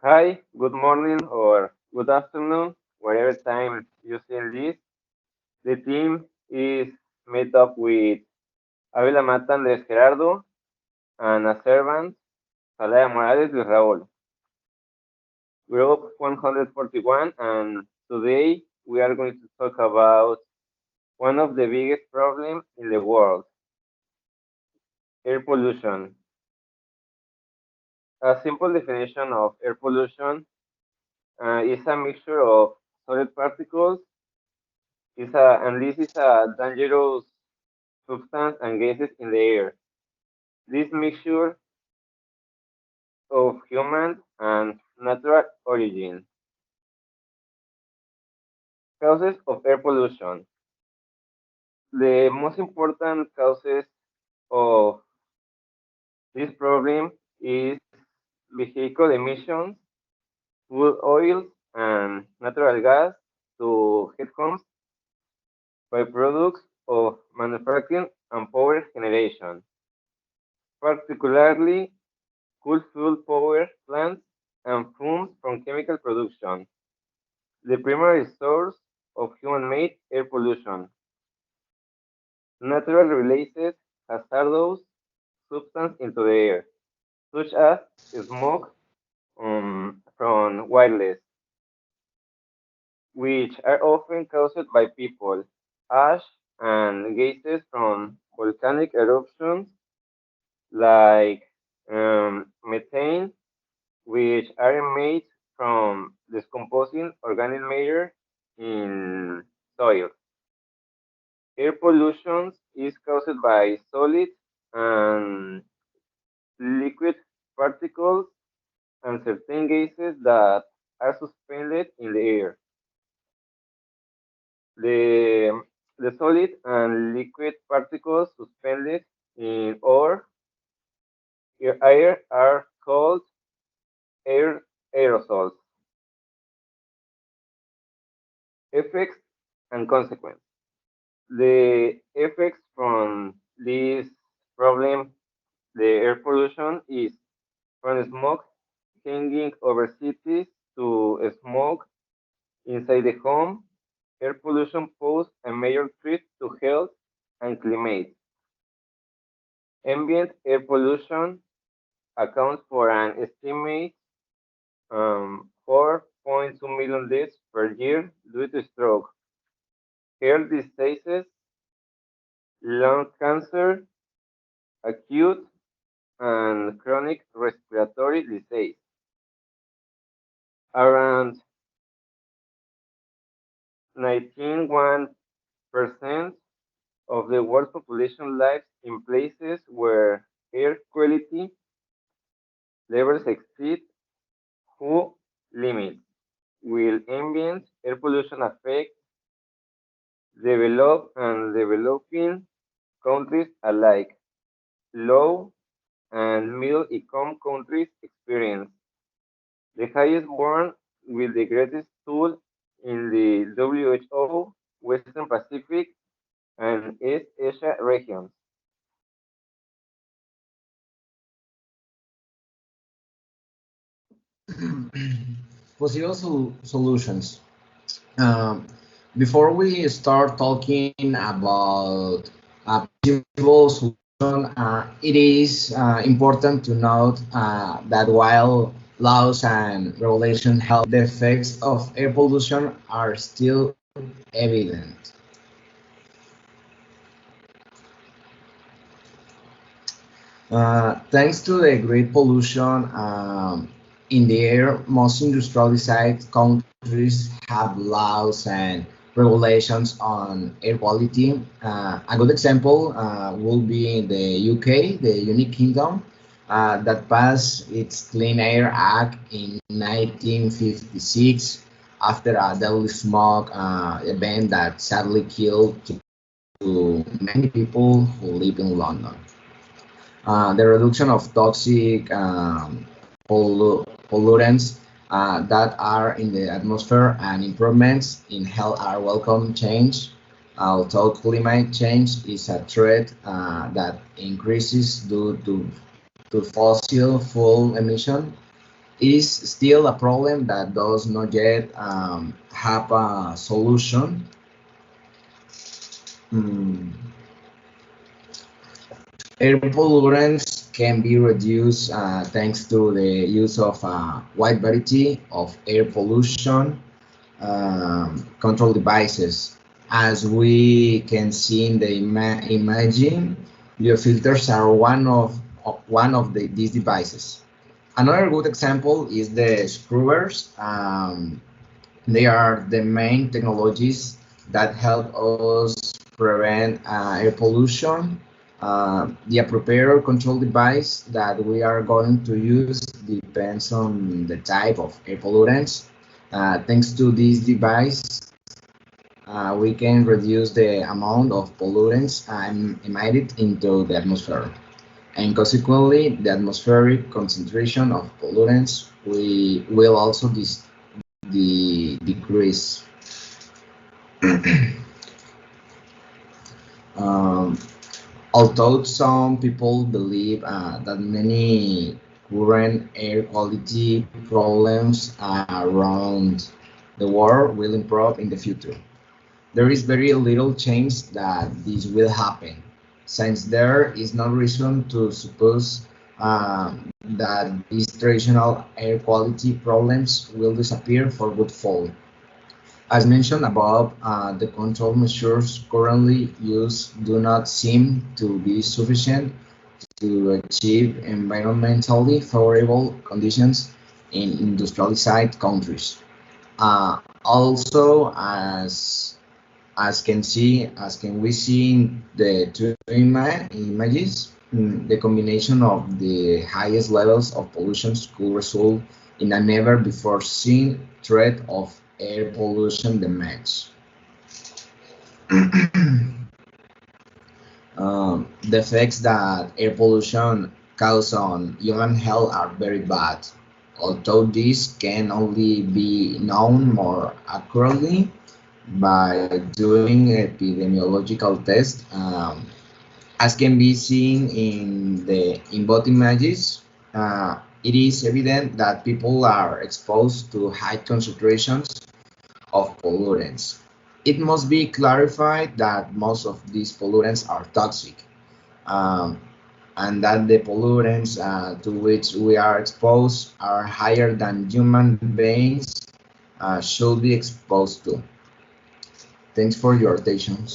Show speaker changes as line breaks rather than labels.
Hi, good morning or good afternoon, whatever time you see this. The team is made up with Avila, Andrés, Gerardo, and a servant, Salaya Morales with Raúl. Group 141, and today we are going to talk about one of the biggest problems in the world, air pollution. A simple definition of air pollution is a mixture of solid particles and this is a dangerous substance and gases in the air. This mixture of human and natural origin. Causes of air pollution. The most important causes of this problem is vehicle emissions, fuel oils, and natural gas to heat homes, byproducts of manufacturing and power generation, particularly coal fuel power plants and fumes from chemical production. The primary source of human-made air pollution. Natural releases hazardous substances into the air, such as smoke from wireless, which are often caused by people, ash and gases from volcanic eruptions like methane, which are made from decomposing organic matter in soil. Air pollution is caused by solid and liquid particles and certain gases that are suspended in the air. The, the solid and liquid particles suspended in or air are called aerosols. Effects and consequences. The effects from this problem, the air pollution, is from smoke hanging over cities to smoke inside the home. Air pollution poses a major threat to health and climate. Ambient air pollution accounts for an estimated 4.2 million deaths per year due to stroke, heart diseases, lung cancer, acute and chronic respiratory disease. Around 19.1% of the world's population lives in places where air quality levels exceed WHO limits. Will ambient air pollution affect developed and developing countries alike? Low and middle income countries experience the highest burn with the greatest toll in the WHO, Western Pacific, and East Asia regions.
Possible solutions. Um, Before we start talking about a possible solution, it is important to note that while laws and regulations help, the effects of air pollution are still evident. Thanks to the great pollution in the air, most industrialized countries have laws and regulations on air quality. A good example will be the UK, the United Kingdom, that passed its Clean Air Act in 1956 after a deadly smoke event that sadly killed many people who live in London. The reduction of toxic pollutants that are in the atmosphere and improvements in health are welcome change. Although climate change is a threat that increases due to fossil fuel emission, is still a problem that does not yet have a solution. Mm, Air pollutants can be reduced thanks to the use of a wide variety of air pollution control devices. As we can see in the imaging, biofilters are one of these devices. Another good example is the scrubbers. They are the main technologies that help us prevent air pollution. The appropriate control device that we are going to use depends on the type of air pollutants. Thanks to this device, we can reduce the amount of pollutants emitted into the atmosphere. And consequently, the atmospheric concentration of pollutants will also decrease. Um, Although some people believe that many current air quality problems around the world will improve in the future, there is very little chance that this will happen, since there is no reason to suppose that these traditional air quality problems will disappear for good fall. As mentioned above, the control measures currently used do not seem to be sufficient to achieve environmentally favorable conditions in industrialized countries. Also, as can we see in the two images, the combination of the highest levels of pollution could result in a never before seen threat of air pollution damage. The effects that air pollution causes on human health are very bad. Although this can only be known more accurately by doing epidemiological tests, as can be seen in both images. It is evident that people are exposed to high concentrations of pollutants. It must be clarified that most of these pollutants are toxic, um, and that the pollutants to which we are exposed are higher than human beings should be exposed to. Thanks for your attention.